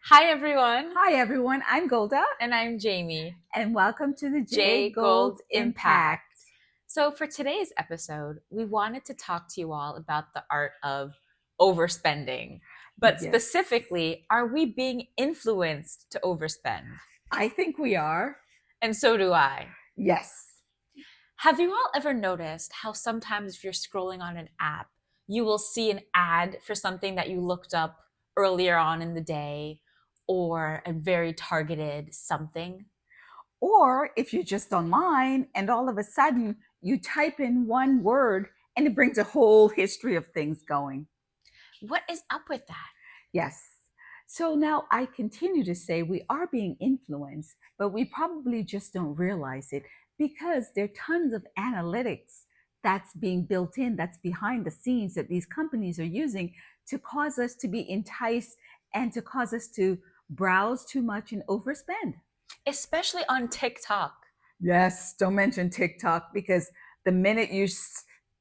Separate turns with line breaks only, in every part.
Hi everyone,
Hi everyone, I'm Golda
and I'm Jamie.
and welcome to the J
J
Gold
Gold Impact.
Impact.
So, for today's episode, we wanted to talk to you all about the art of overspending. But
Yes,
specifically, are we being influenced to overspend?
I think we are.
And so do I.
Yes.
Have you all ever noticed how sometimes if you're scrolling on an app, you will see an ad for something that you looked up earlier on in the day or a very targeted something?
Or if you're just online and all of a sudden you type in one word and it brings a whole history of things going.
What is up with that?
Yes. So now I continue to say we are being influenced, but we probably just don't realize it because there are tons of analytics that's being built in, that's behind the scenes that these companies are using to cause us to be enticed and to cause us to browse too much and overspend.
Especially on TikTok.
Yes, don't mention TikTok because the minute you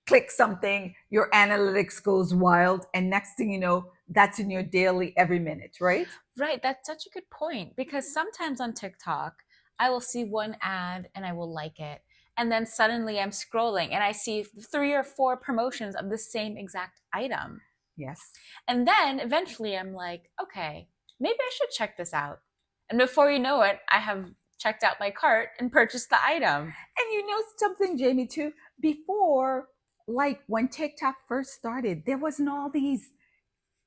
click something, your analytics goes wild, and next thing you know, that's in your daily every minute, right?
Right, that's such a good point because sometimes on TikTok, I will see one ad and I will like it. And then suddenly I'm scrolling and I see three or four promotions of the same exact item.
Yes.
And then eventually I'm like, okay, maybe I should check this out. And before you know it, I have checked out my cart and purchased the item.
And you know something, Jamie, too? Before, like when TikTok first started, there wasn't all these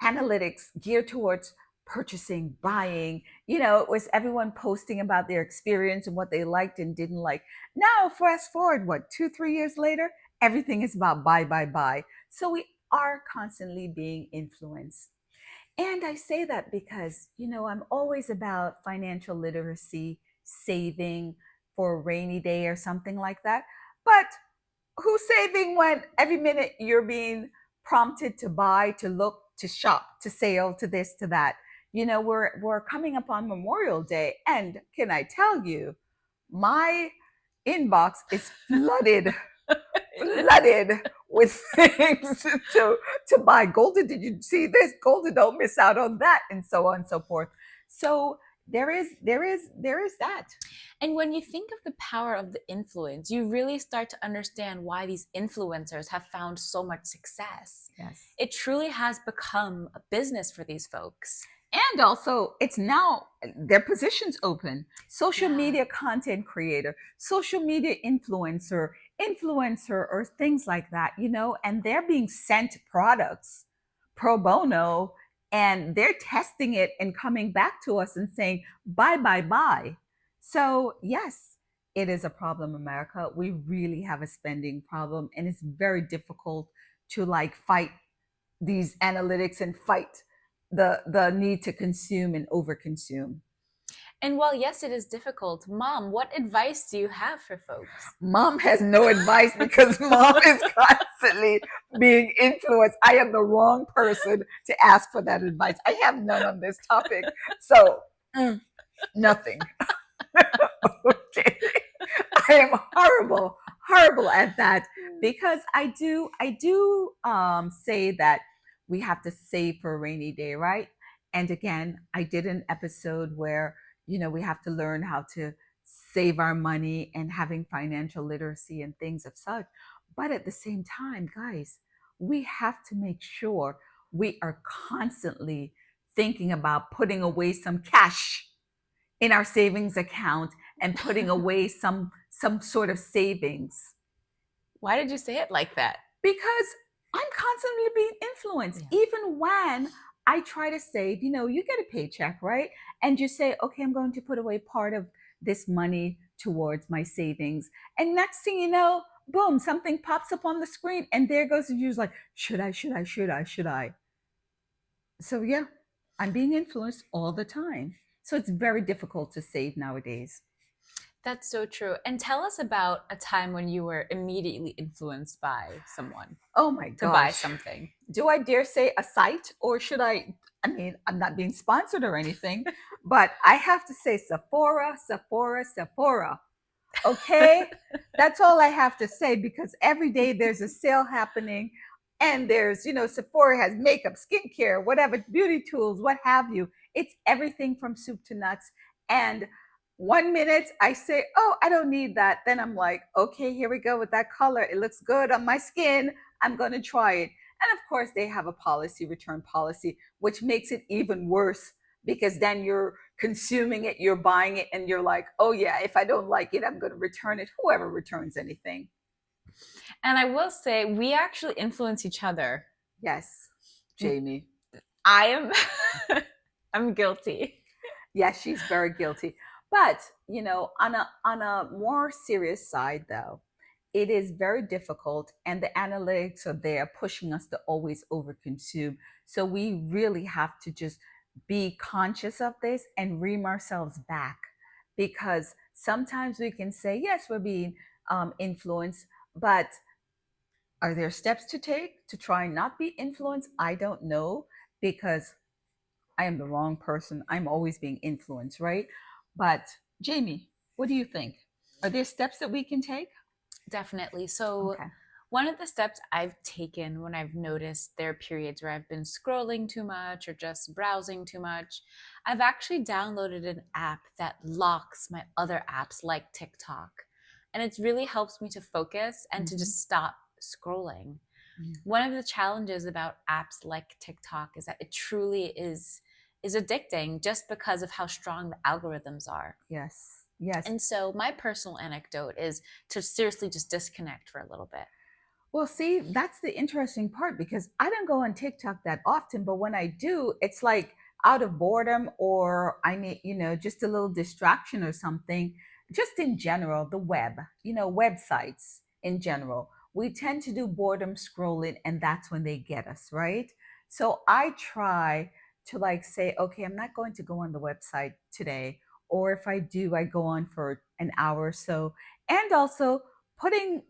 analytics geared towards purchasing, buying. It was everyone posting about their experience and what they liked and didn't like. Now, fast forward, what, 2, 3 years later, everything is about buy, buy, buy. So we are constantly being influenced. And I say that because, I'm always about financial literacy, saving for a rainy day or something like that. But who's saving when every minute you're being prompted to buy, to look, to shop, to sale, to this, to that? We're coming up on Memorial Day, and can I tell you, my inbox is flooded with things to buy. Golden, did you see this? Golden, don't miss out on that, and so on and so forth. So there is that.
And when you think of the power of the influence, you really start to understand why these influencers have found so much success.
Yes.
It truly has become a business for these folks.
And also, it's now their positions open. Social
Yeah.
media content creator, social media influencer, or things like that, and they're being sent products pro bono, and they're testing it and coming back to us and saying, bye, bye, bye. So, yes, it is a problem, America. We really have a spending problem, and it's very difficult to like fight these analytics and fight the need to consume and overconsume.
And while, yes, it is difficult, Mom, what advice do you have for folks?
Mom has no advice because mom is constantly being influenced. I am the wrong person to ask for that advice. I have none on this topic. So, nothing. Okay. I am horrible at that because I do say that we have to save for a rainy day, right? And again, I did an episode where we have to learn how to save our money and having financial literacy and things of such. But at the same time, guys, we have to make sure we are constantly thinking about putting away some cash in our savings account and putting away some sort of savings,
Why did you say it like that?
because I'm constantly being influenced.
Yeah.
Even when I try to save, you get a paycheck, right? And you say, okay, I'm going to put away part of this money towards my savings. And next thing you know, boom, something pops up on the screen and there goes the use like, should I? So yeah, I'm being influenced all the time. So it's very difficult to save nowadays.
That's so true. And tell us about a time when you were immediately influenced by someone
Oh my
to buy
gosh.
something.
Do I dare say a site, or should I? I mean, I'm not being sponsored or anything, but I have to say Sephora, Sephora, Sephora. Okay? That's all I have to say because every day there's a sale happening. And there's, Sephora has makeup, skincare, whatever, beauty tools, what have you. It's everything from soup to nuts. And 1 minute I say, oh, I don't need that. Then I'm like, okay, here we go with that color. It looks good on my skin. I'm going to try it. And of course, they have a policy, return policy, which makes it even worse because then you're consuming it, you're buying it, and you're like, oh, yeah, if I don't like it, I'm going to return it. Whoever returns anything.
And I will say, we actually influence each other.
Yes, Jamie.
I am, I'm guilty.
Yes, she's very guilty. But, on a more serious side though, it is very difficult and the analytics are there pushing us to always overconsume. So we really have to just be conscious of this and ream ourselves back because sometimes we can say, yes, we're being influenced, but are there steps to take to try and not be influenced? I don't know because I am the wrong person. I'm always being influenced, right? But Jamie, what do you think? Are there steps that we can take?
Definitely. So,
Okay.
one of the steps I've taken when I've noticed there are periods where I've been scrolling too much or just browsing too much, I've actually downloaded an app that locks my other apps like TikTok. And it really helps me to focus and to
Mm-hmm.
just stop scrolling. One of the challenges about apps like TikTok is that it truly is addicting just because of how strong the algorithms are.
Yes. Yes.
And so my personal anecdote is to seriously just disconnect for a little bit.
Well, see, that's the interesting part because I don't go on TikTok that often, but when I do, it's like out of boredom or I need, just a little distraction or something. Just in general, the web, websites in general, we tend to do boredom scrolling and that's when they get us, right? So I try to like say, okay, I'm not going to go on the website today. Or if I do, I go on for an hour or so. And also, putting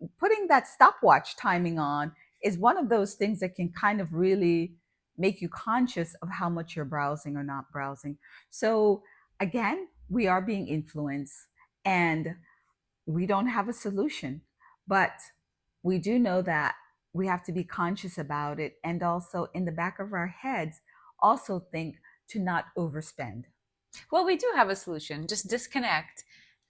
that stopwatch timing on is one of those things that can kind of really make you conscious of how much you're browsing or not browsing. So again, we are being influenced and we don't have a solution, but we do know that we have to be conscious about it and also in the back of our heads also think to not overspend.
Well, we do have a solution. Just disconnect.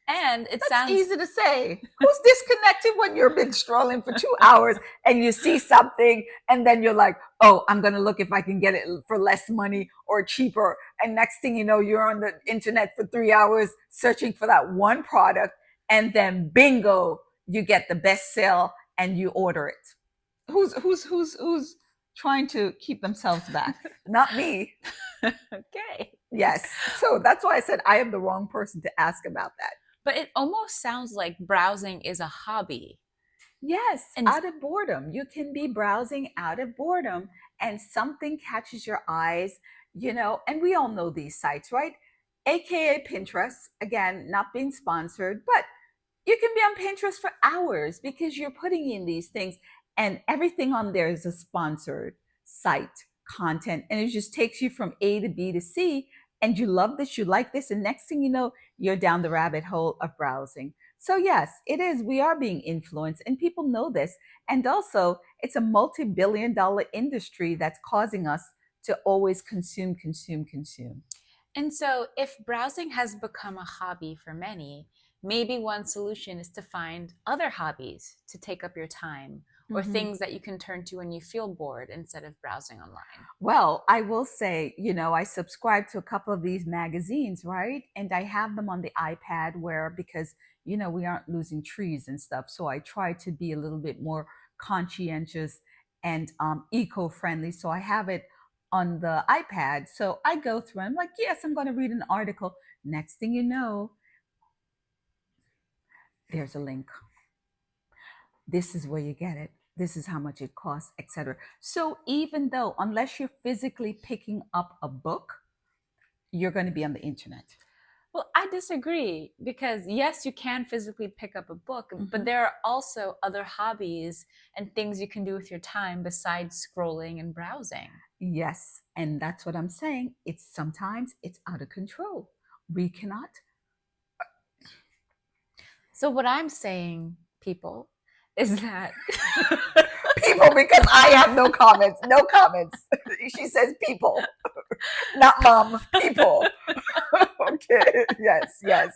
And it
That's
sounds
easy to say. Who's disconnected when you've been strolling for 2 hours and you see something and then you're like, oh, I'm going to look if I can get it for less money or cheaper. And next thing you know, you're on the internet for 3 hours searching for that one product. And then bingo, you get the best sale and you order it. Who's trying to keep themselves back? Not me.
okay.
Yes. So that's why I said I am the wrong person to ask about that.
But it almost sounds like browsing is a hobby.
Yes,
And
out of boredom. You can be browsing out of boredom and something catches your eyes, and we all know these sites, right? AKA Pinterest, again, not being sponsored, but you can be on Pinterest for hours because you're putting in these things and everything on there is a sponsored site content and it just takes you from A to B to C and you love this, you like this, and next thing you know, you're down the rabbit hole of browsing. So yes, it is. We are being influenced and people know this. And also, it's a multi-billion-dollar industry that's causing us to always consume, consume, consume.
And so, if browsing has become a hobby for many, maybe one solution is to find other hobbies to take up your time or
Mm-hmm.
things that you can turn to when you feel bored instead of browsing online.
Well, I will say, I subscribe to a couple of these magazines, right? And I have them on the iPad where, because, we aren't losing trees and stuff. So I try to be a little bit more conscientious and eco friendly. So I have it on the iPad. So I go through and I'm like, yes, I'm going to read an article. Next thing you know, there's a link. This is where you get it. This is how much it costs, etc. So even though, unless you're physically picking up a book, you're going to be on the internet.
Well, I disagree because yes, you can physically pick up a book,
Mm-hmm.
but there are also other hobbies and things you can do with your time besides scrolling and browsing.
Yes, and that's what I'm saying. It's sometimes it's out of control. We cannot.
So, what I'm saying, people, is that
People, because I have no comments. No comments. She says people, not mom. People. Okay. Yes. Yes.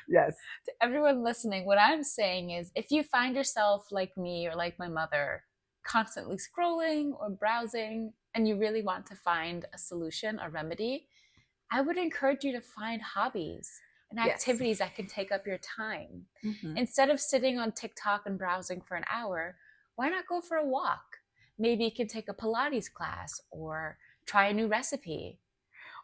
Yes.
To everyone listening, what I'm saying is if you find yourself like me or like my mother, constantly scrolling or browsing, and you really want to find a solution, a remedy, I would encourage you to find hobbies and
Yes.
activities that can take up your time.
Mm-hmm.
Instead of sitting on TikTok and browsing for an hour, why not go for a walk? Maybe you can take a Pilates class or try a new recipe.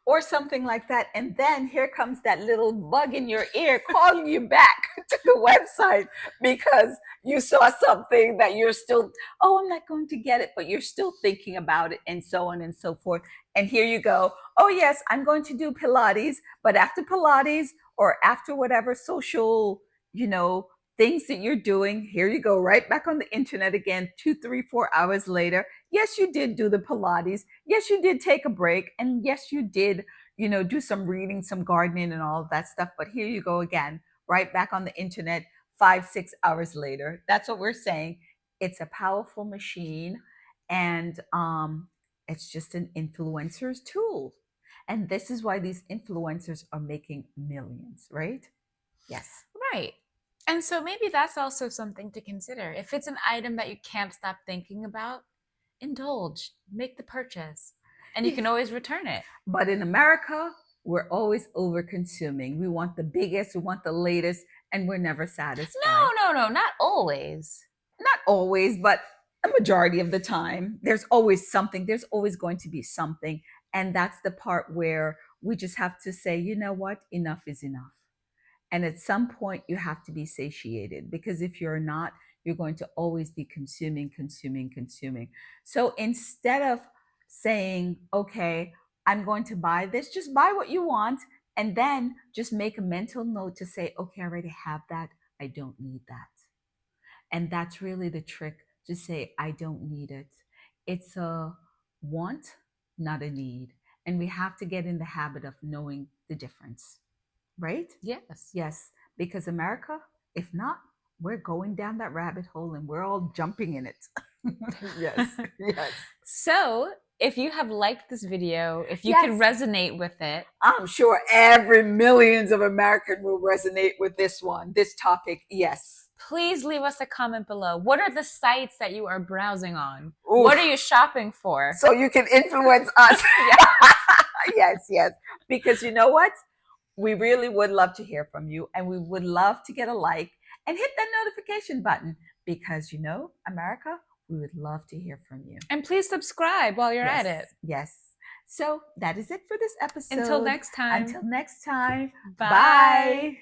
Or something like that. And then here comes that little bug in your ear calling you back to the website because you saw something that you're still, oh, I'm not going to get it, but you're still thinking about it, and so on and so forth. And here you go, oh, yes, I'm going to do Pilates, but after Pilates or after whatever social, you know, things that you're doing, here you go, right back on the internet again, 2, 3, 4 hours later. Yes, you did do the Pilates. Yes, you did take a break. And yes, you did, do some reading, some gardening, and all of that stuff. But here you go again, right back on the internet 5, 6 hours later. That's what we're saying. It's a powerful machine, and it's just an influencer's tool. And this is why these influencers are making millions, right? Yes.
Right. And so maybe that's also something to consider. If it's an item that you can't stop thinking about, indulge, make the purchase, and you can always return it.
But in America, we're always over consuming. We want the biggest, we want the latest, and we're never satisfied.
No, not always.
Not always, but a majority of the time. There's always something, there's always going to be something. And that's the part where we just have to say, you know what? Enough is enough. And at some point, you have to be satiated, because if you're not, you're going to always be consuming, consuming, consuming. So instead of saying, okay, I'm going to buy this, just buy what you want. And then just make a mental note to say, okay, I already have that. I don't need that. And that's really the trick, to say, I don't need it. It's a want, not a need. And we have to get in the habit of knowing the difference. Right?
Yes.
Yes. Because America, if not, we're going down that rabbit hole and we're all jumping in it. Yes. Yes.
So, if you have liked this video, if you
Yes.
can resonate with it,
I'm sure every millions of Americans will resonate with this one, this topic. Yes.
please leave us a comment below. What are the sites that you are browsing on?
Oof.
What are you shopping for?
So you can influence us. Yes, yes. Because you know what? We really would love to hear from you, and we would love to get a like and hit that notification button, because America, we would love to hear from you.
And please subscribe while you're at it.
Yes. So that is it for this episode.
Until next time.
Until next time.
Bye.
Bye.